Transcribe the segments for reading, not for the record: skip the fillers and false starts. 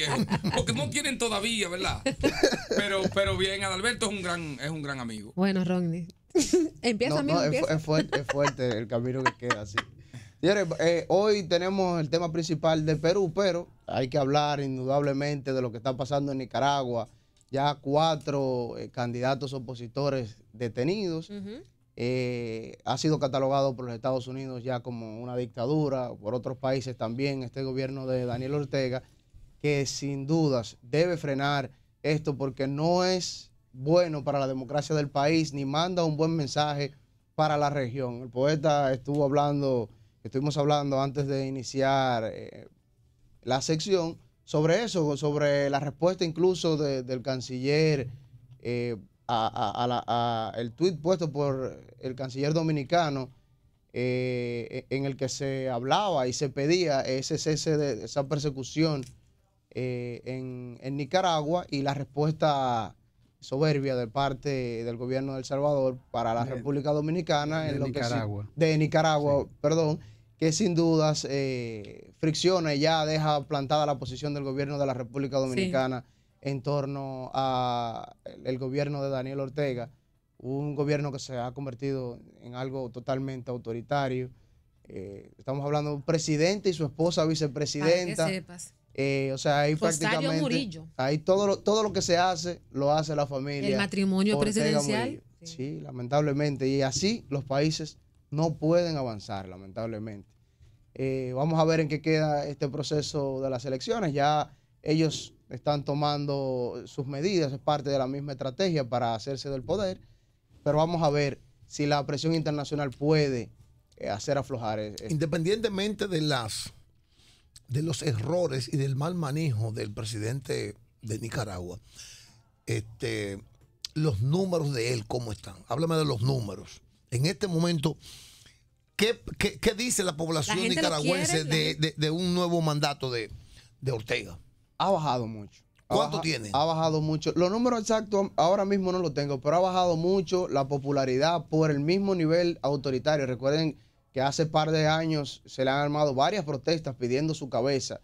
viejos, porque no tienen todavía, ¿verdad? Pero bien, Adalberto es un gran amigo. Bueno, Rodney. Empieza, amigo, empieza. Es fuerte el camino que queda así. Señores, hoy tenemos el tema principal de Perú, pero hay que hablar indudablemente de lo que está pasando en Nicaragua. Ya 4 candidatos opositores detenidos. Ha sido catalogado por los Estados Unidos ya como una dictadura, por otros países también, este gobierno de Daniel Ortega, que sin dudas debe frenar esto porque no es bueno para la democracia del país, ni manda un buen mensaje para la región. El poeta estuvimos hablando antes de iniciar la sección sobre eso, sobre la respuesta incluso del canciller el tuit puesto por el canciller dominicano en el que se hablaba y se pedía ese cese de esa persecución en Nicaragua, y la respuesta soberbia de parte del gobierno de El Salvador para la República Dominicana de Nicaragua, perdón, que sin dudas fricciona y ya deja plantada la posición del gobierno de la República Dominicana en torno a el gobierno de Daniel Ortega, un gobierno que se ha convertido en algo totalmente autoritario. Estamos hablando de un presidente y su esposa vicepresidenta. Para que sepas. O sea, ahí Rosario prácticamente Murillo. ahí todo lo que se hace, lo hace la familia. El matrimonio Ortega presidencial. Sí, lamentablemente. Y así los países no pueden avanzar, lamentablemente. Vamos a ver en qué queda este proceso de las elecciones. Ya ellos están tomando sus medidas, es parte de la misma estrategia para hacerse del poder, pero vamos a ver si la presión internacional puede hacer aflojar. Independientemente de los errores y del mal manejo del presidente de Nicaragua, los números de él, ¿cómo están? Háblame de los números. En este momento, ¿qué dice la población nicaragüense de un nuevo mandato de Ortega? Ha bajado mucho. ¿Cuánto tiene? Ha bajado mucho. Los números exactos ahora mismo no los tengo, pero ha bajado mucho la popularidad por el mismo nivel autoritario. Recuerden que hace par de años se le han armado varias protestas pidiendo su cabeza.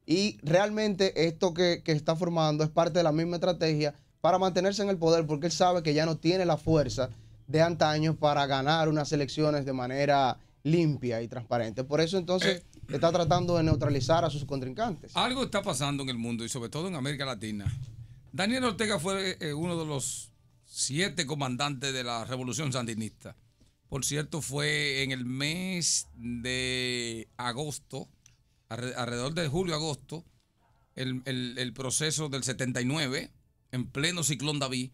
Y realmente esto que está formando es parte de la misma estrategia para mantenerse en el poder, porque él sabe que ya no tiene la fuerza de antaño para ganar unas elecciones de manera limpia y transparente. Por eso entonces está tratando de neutralizar a sus contrincantes. Algo está pasando en el mundo y sobre todo en América Latina. Daniel Ortega fue uno de los 7 comandantes de la Revolución Sandinista. Por cierto, fue en el mes de agosto, alrededor de julio-agosto, el proceso del 79, en pleno ciclón David,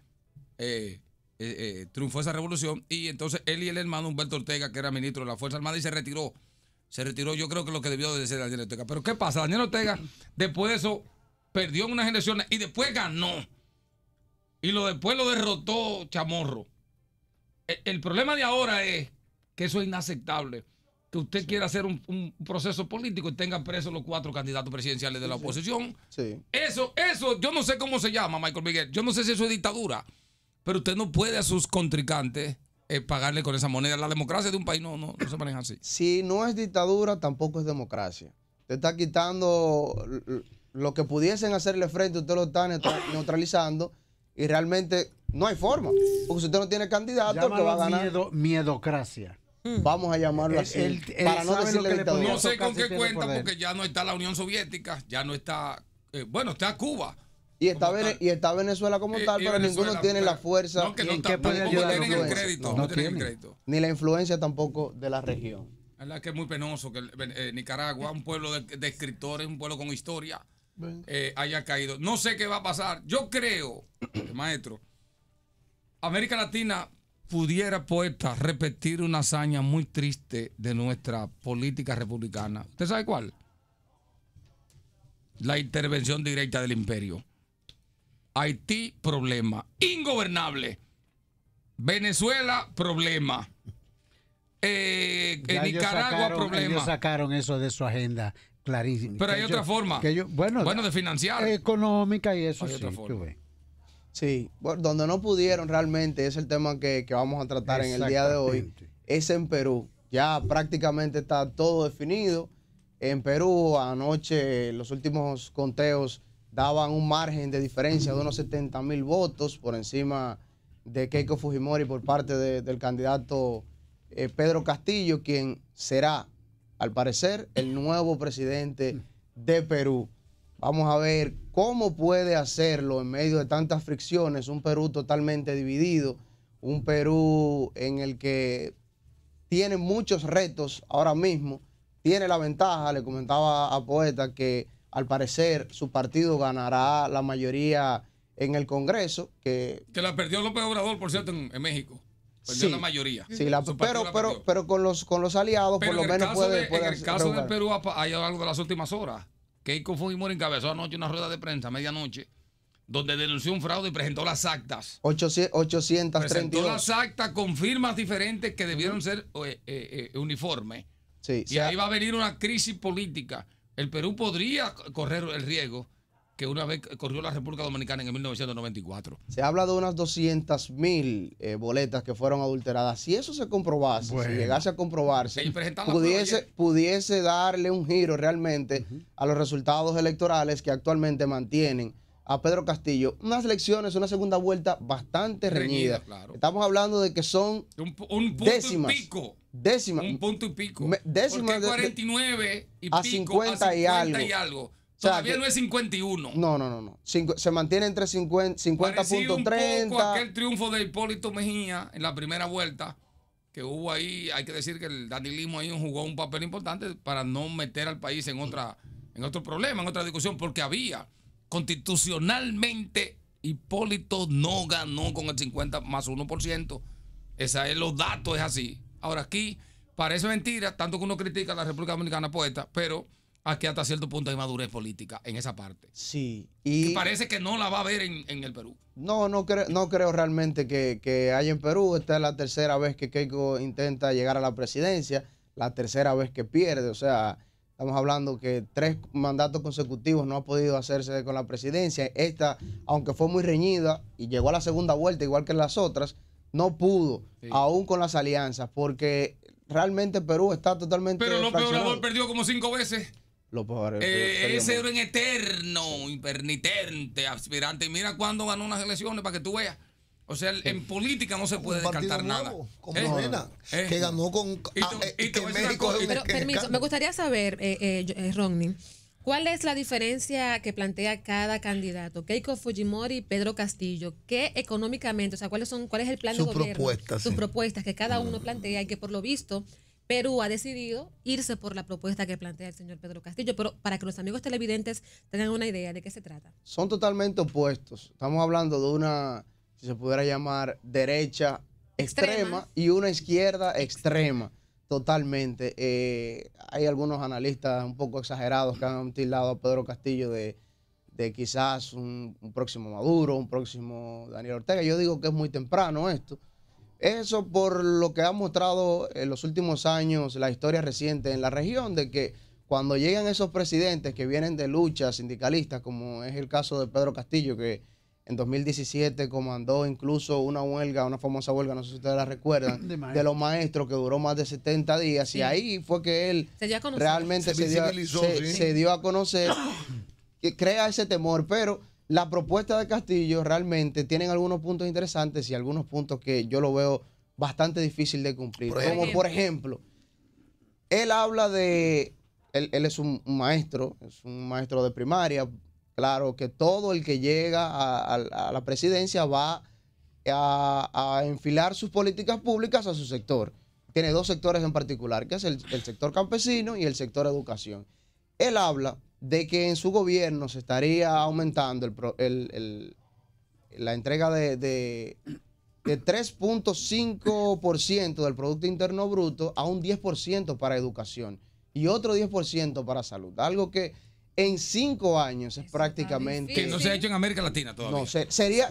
triunfó esa revolución, y entonces él y el hermano Humberto Ortega, que era ministro de la Fuerza Armada, y se retiró. Yo creo que lo que debió de ser Daniel Ortega. Pero ¿qué pasa? Daniel Ortega, después de eso, perdió en unas elecciones y después ganó. Y después lo derrotó Chamorro. El problema de ahora es que eso es inaceptable. Que usted quiera hacer un proceso político y tenga presos los 4 candidatos presidenciales de la oposición. Sí. Eso, yo no sé cómo se llama, Michael Miguel. Yo no sé si eso es dictadura. Pero usted no puede a sus contrincantes pagarle con esa moneda. La democracia de un país no se maneja así. Si no es dictadura, tampoco es democracia. Usted está quitando lo que pudiesen hacerle frente, usted lo está neutralizando, y realmente no hay forma. Porque si usted no tiene candidato, el que va a ganar. Miedocracia. Vamos a llamarlo así. Para no decirle dictadura. No sé con qué cuenta, porque ya no está la Unión Soviética, ya no está. Bueno, está Cuba. Y está Venezuela como tal, pero ninguno tiene la fuerza. No, que no tienen el crédito. No tienen el crédito. Ni la influencia tampoco de la región. Es verdad que es muy penoso que Nicaragua, un pueblo de escritores, un pueblo con historia, haya caído. No sé qué va a pasar. Yo creo, maestro, América Latina pudiera, poeta, repetir una hazaña muy triste de nuestra política republicana. ¿Usted sabe cuál? La intervención directa del imperio. Haití, problema. Ingobernable. Venezuela, problema. Nicaragua, problema. Ellos sacaron eso de su agenda clarísimo. Pero hay otra forma. Bueno, de financiar. Económica y eso hay sí. Otra forma. Sí, bueno, donde no pudieron realmente, es el tema que vamos a tratar en el día de hoy, es en Perú. Ya prácticamente está todo definido. En Perú, anoche, los últimos conteos daban un margen de diferencia de unos 70,000 votos por encima de Keiko Fujimori por parte del candidato Pedro Castillo, quien será, al parecer, el nuevo presidente de Perú. Vamos a ver cómo puede hacerlo en medio de tantas fricciones, un Perú totalmente dividido, un Perú en el que tiene muchos retos ahora mismo, tiene la ventaja, le comentaba a Poeta, que al parecer su partido ganará la mayoría en el Congreso. Que la perdió López Obrador, por cierto, en México. Perdió la mayoría. Sí, pero con los aliados, por lo menos puede. En el caso de Perú hay algo de las últimas horas. Keiko Fujimori encabezó anoche una rueda de prensa a medianoche donde denunció un fraude y presentó las actas. 832. Presentó las actas con firmas diferentes que debieron ser uniformes. Sí, y ahí va a venir una crisis política. El Perú podría correr el riesgo que una vez corrió la República Dominicana en el 1994. Se habla de unas 200,000 boletas que fueron adulteradas. Si eso se comprobase, si llegase a comprobarse, pudiese darle un giro realmente a los resultados electorales que actualmente mantienen a Pedro Castillo. Unas elecciones, una segunda vuelta bastante reñida. Claro. Estamos hablando de que son un punto décimas. Y pico. Décimas. Un punto y pico. Décimas porque 49 y a pico 50 y algo. Todavía no es 51. No. Se mantiene entre 50.30. Un poco aquel triunfo de Hipólito Mejía en la primera vuelta, que hubo ahí, hay que decir que el danilismo ahí jugó un papel importante para no meter al país en otro problema, en otra discusión, porque había constitucionalmente Hipólito no ganó con el 50 más 1%. Esa es los datos, es así. Ahora aquí parece mentira, tanto que uno critica a la República Dominicana, Poeta, pero aquí hasta cierto punto hay madurez política en esa parte. Sí. Y parece que no la va a ver en el Perú. No creo realmente que haya en Perú. Esta es la tercera vez que Keiko intenta llegar a la presidencia, la tercera vez que pierde. O sea, estamos hablando que 3 mandatos consecutivos no ha podido hacerse con la presidencia. Esta, aunque fue muy reñida y llegó a la segunda vuelta igual que las otras, no pudo, aún con las alianzas, porque realmente Perú está totalmente Pero López Obrador perdió como 5 veces. Ese era un eterno, impernitente, aspirante. Y mira cuándo ganó unas elecciones para que tú veas. O sea, en política no se puede descartar nada. Como Morena, que ganó con México. Pero permiso, me gustaría saber, Rodney, ¿cuál es la diferencia que plantea cada candidato? Keiko Fujimori y Pedro Castillo. ¿Qué económicamente, o sea, cuál es el plan de gobierno? Sus propuestas que cada uno plantea y que por lo visto Perú ha decidido irse por la propuesta que plantea el señor Pedro Castillo, pero para que los amigos televidentes tengan una idea de qué se trata. Son totalmente opuestos. Estamos hablando de una, si se pudiera llamar, derecha extrema y una izquierda extrema, totalmente. Hay algunos analistas un poco exagerados que han tildado a Pedro Castillo de quizás un próximo Maduro, un próximo Daniel Ortega. Yo digo que es muy temprano esto. Eso por lo que ha mostrado en los últimos años la historia reciente en la región, de que cuando llegan esos presidentes que vienen de luchas sindicalistas, como es el caso de Pedro Castillo, que en 2017 comandó incluso una huelga, una famosa huelga, no sé si ustedes la recuerdan, de los maestros, que duró más de 70 días, sí. Y ahí fue que él realmente se dio a conocer, que crea ese temor, pero la propuesta de Castillo realmente tienen algunos puntos interesantes y algunos puntos que yo lo veo bastante difícil de cumplir. Como por ejemplo, él habla de, él es un maestro de primaria. Claro que todo el que llega a la presidencia va a enfilar sus políticas públicas a su sector. Tiene 2 sectores en particular, que es el sector campesino y el sector educación. Él habla de que en su gobierno se estaría aumentando la entrega de 3.5% del Producto Interno Bruto a un 10% para educación y otro 10% para salud. Algo que en 5 años es prácticamente... Que no se ha hecho en América Latina todavía. No, sería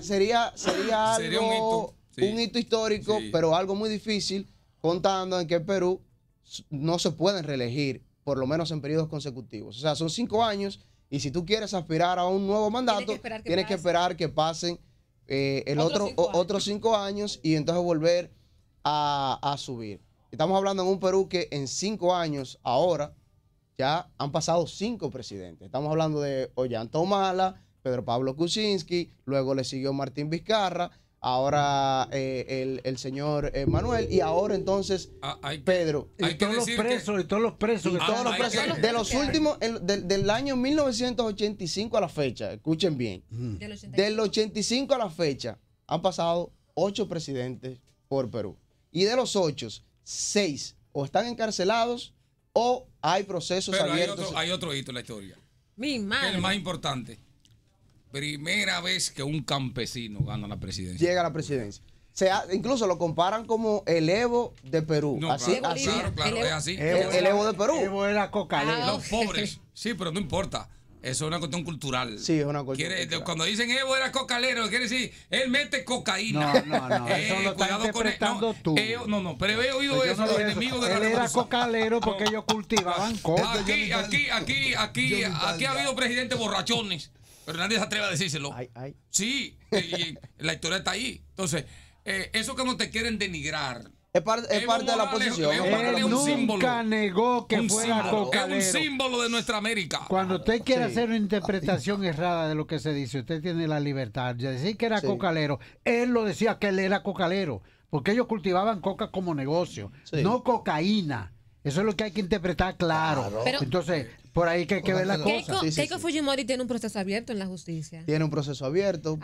algo, un hito histórico, sí, pero algo muy difícil, contando en que Perú no se pueden reelegir, por lo menos en periodos consecutivos. O sea, son 5 años y si tú quieres aspirar a un nuevo mandato, tienes que esperar que pasen otros 5 años y entonces volver a subir. Estamos hablando en un Perú que en 5 años ahora ya han pasado 5 presidentes. Estamos hablando de Ollanta Humala, Pedro Pablo Kuczynski, luego le siguió Martín Vizcarra, ahora el señor Manuel, y ahora entonces Pedro. Y todos los presos, y todos los presos. De los últimos, del año 1985 a la fecha, escuchen bien, del 85 a la fecha han pasado 8 presidentes por Perú. Y de los 8, 6 o están encarcelados o hay procesos abiertos. Hay otro hito en la historia. Mi madre. El más importante. Primera vez que un campesino gana la presidencia. Llega a la presidencia. Incluso lo comparan como el Evo de Perú. No, claro, es así. El Evo de Perú. Evo era cocalero. Los pobres. Sí, pero no importa. Eso es una cuestión cultural. Sí, es una cuestión cultural. Cuando dicen Evo era cocalero, quiere decir, él mete cocaína. No. Eso lo estás interpretando tú. No, pero he oído eso de los enemigos de la revolución. Él era cocalero porque ellos cultivaban coca. Aquí ha habido presidentes borrachones, pero nadie se atreve a decírselo. Sí, y la historia está ahí. Entonces, eso que no te quieren denigrar. Es parte de la posición. Él nunca negó que fuera cocalero. Es un símbolo de nuestra América. Cuando usted quiere hacer una interpretación errada de lo que se dice, usted tiene la libertad de decir que era cocalero. Él lo decía que él era cocalero, porque ellos cultivaban coca como negocio, no cocaína. Eso es lo que hay que interpretar claro. Pero, entonces, por ahí que hay que ver la cosa. Keiko Fujimori tiene un proceso abierto en la justicia. Tiene un proceso abierto.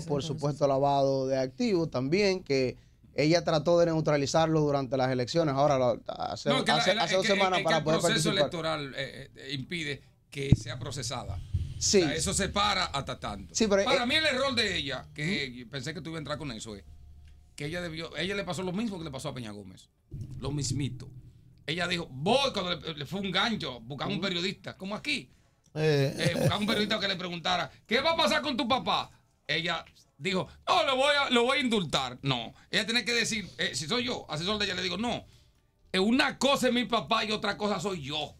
Por supuesto, lavado de activos también, que ella trató de neutralizarlo durante las elecciones. Ahora, hace 2 semanas para poder participar. El proceso electoral impide que sea procesada. Sí. O sea, eso se para hasta tanto. Sí, pero para mí el error de ella, que pensé que tú ibas a entrar con eso, es que ella le pasó lo mismo que le pasó a Peña Gómez. Lo mismito. Ella dijo, voy cuando le fue un gancho, buscaba un periodista, como aquí. Buscaba un periodista que le preguntara, ¿qué va a pasar con tu papá? Ella dijo, no, lo voy a indultar. No, ella tiene que decir, si soy yo, asesor de ella, le digo, no, una cosa es mi papá y otra cosa soy yo.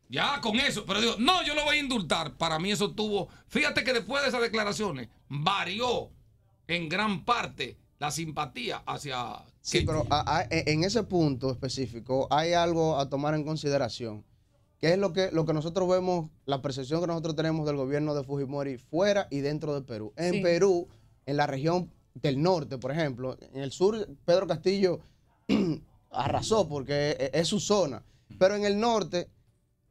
Ya, con eso. Pero digo, no, yo lo voy a indultar. Para mí eso tuvo, fíjate que después de esas declaraciones, varió en gran parte la simpatía hacia... Sí, pero en ese punto específico hay algo a tomar en consideración, que es lo que nosotros vemos, la percepción que nosotros tenemos del gobierno de Fujimori fuera y dentro de Perú. En Perú, en la región del norte, por ejemplo, en el sur, Pedro Castillo arrasó porque es su zona, pero en el norte,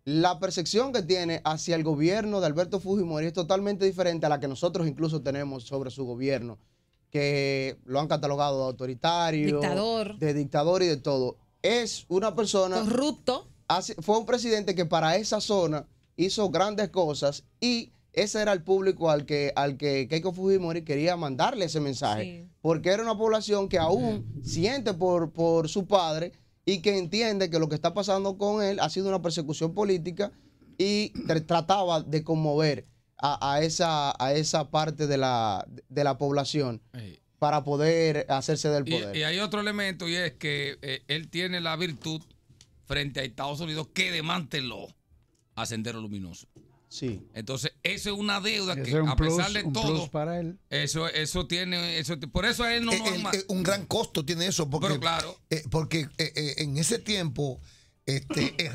la percepción que tiene hacia el gobierno de Alberto Fujimori es totalmente diferente a la que nosotros incluso tenemos sobre su gobierno, que lo han catalogado de autoritario, de dictador y de todo. Es una persona... corrupto. Fue un presidente que para esa zona hizo grandes cosas y ese era el público al que Keiko Fujimori quería mandarle ese mensaje. Porque era una población que aún siente por su padre y que entiende que lo que está pasando con él ha sido una persecución política y trataba de conmover a esa parte de la población para poder hacerse del poder. Y hay otro elemento, y es que él tiene la virtud frente a Estados Unidos que desmanteló a Sendero Luminoso. Sí. Entonces, eso es una deuda que a pesar de todo, para él. Eso tiene, por eso a él no un gran costo tiene eso, porque, pero claro, porque en ese tiempo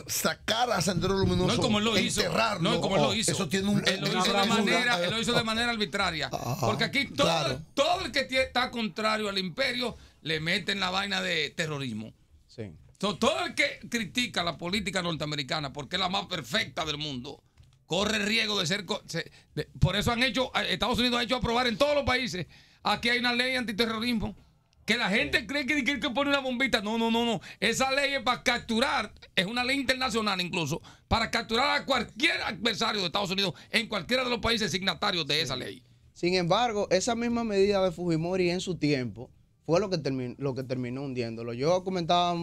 sacar a Sendero Luminoso, no es como él lo enterrarlo, hizo, no es como él lo hizo. Eso tiene él lo hizo de manera arbitraria. Porque aquí todo el que está contrario al imperio le meten la vaina de terrorismo. Sí. Todo el que critica la política norteamericana porque es la más perfecta del mundo corre el riesgo de ser... por eso Estados Unidos ha hecho aprobar en todos los países. Aquí hay una ley antiterrorismo. Que la gente cree que pone una bombita. No. Esa ley es para capturar, es una ley internacional incluso, para capturar a cualquier adversario de Estados Unidos en cualquiera de los países signatarios de esa ley. Sin embargo, esa misma medida de Fujimori en su tiempo fue lo que terminó hundiéndolo. Yo comentaba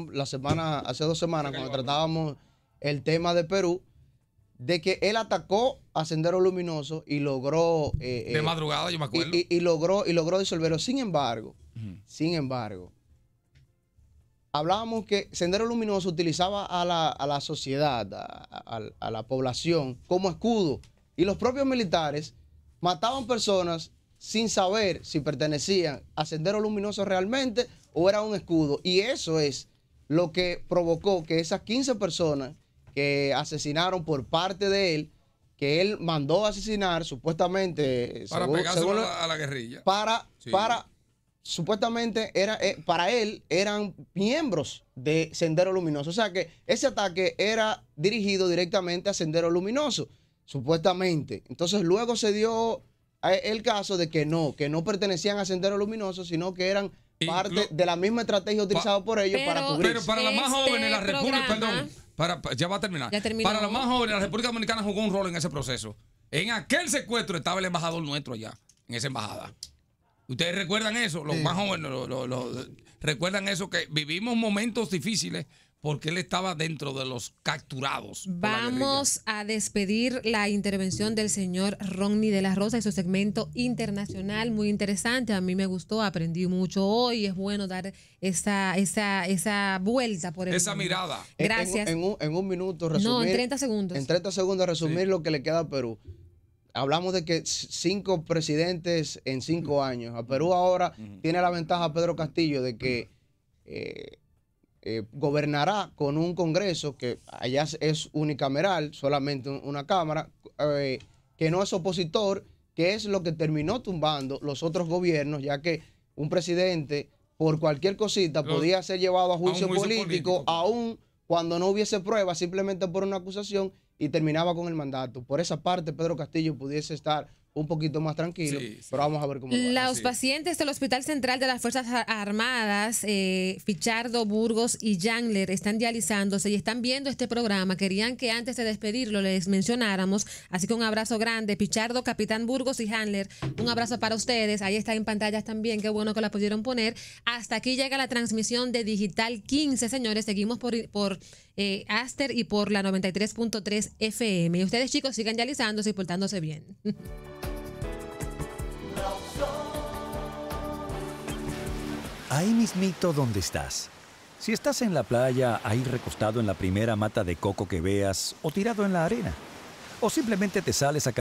hace 2 semanas, cuando tratábamos el tema de Perú, de que él atacó a Sendero Luminoso y logró... de madrugada, yo me acuerdo. Y logró disolverlo. Sin embargo, hablábamos que Sendero Luminoso utilizaba a la sociedad, a la población, como escudo. Y los propios militares mataban personas sin saber si pertenecían a Sendero Luminoso realmente o era un escudo. Y eso es lo que provocó que esas 15 personas que asesinaron por parte de él que él mandó a asesinar supuestamente para pegarse a la guerrilla. Para supuestamente para él eran miembros de Sendero Luminoso. O sea que ese ataque era dirigido directamente a Sendero Luminoso, supuestamente. Entonces luego se dio el caso de que no pertenecían a Sendero Luminoso, sino que eran parte de la misma estrategia utilizada por ellos para cubrirse. Pero para los más jóvenes, la República, ya va a terminar. Para los más jóvenes, la República Dominicana jugó un rol en ese proceso. En aquel secuestro estaba el embajador nuestro allá, en esa embajada. ¿Ustedes recuerdan eso? Los más jóvenes recuerdan eso, que vivimos momentos difíciles porque él estaba dentro de los capturados. Vamos a despedir la intervención del señor Ronnie de la Rosa y su segmento internacional muy interesante. A mí me gustó, aprendí mucho hoy. Es bueno dar esa vuelta por el esa mundo. Mirada. Gracias. En un minuto resumir. No, en 30 segundos. En 30 segundos resumir lo que le queda a Perú. Hablamos de que 5 presidentes en 5 años. A Perú ahora tiene la ventaja Pedro Castillo de que gobernará con un Congreso que allá es unicameral, solamente una Cámara, que no es opositor, que es lo que terminó tumbando los otros gobiernos, ya que un presidente por cualquier cosita podía ser llevado a juicio político, aún cuando no hubiese pruebas, simplemente por una acusación, y terminaba con el mandato. Por esa parte, Pedro Castillo pudiese estar un poquito más tranquilo, pero vamos a ver cómo va. Los pacientes del Hospital Central de las Fuerzas Armadas, Pichardo, Burgos y Yangler, están dializándose y están viendo este programa. Querían que antes de despedirlo les mencionáramos, así que un abrazo grande. Pichardo, Capitán Burgos y Yangler, un abrazo para ustedes. Ahí está en pantallas también, qué bueno que la pudieron poner. Hasta aquí llega la transmisión de Digital 15, señores. Seguimos por Aster y por la 93.3 FM. Y ustedes, chicos, sigan dializándose y portándose bien. Ahí mismito donde estás. Si estás en la playa, ahí recostado en la primera mata de coco que veas, o tirado en la arena, o simplemente te sales a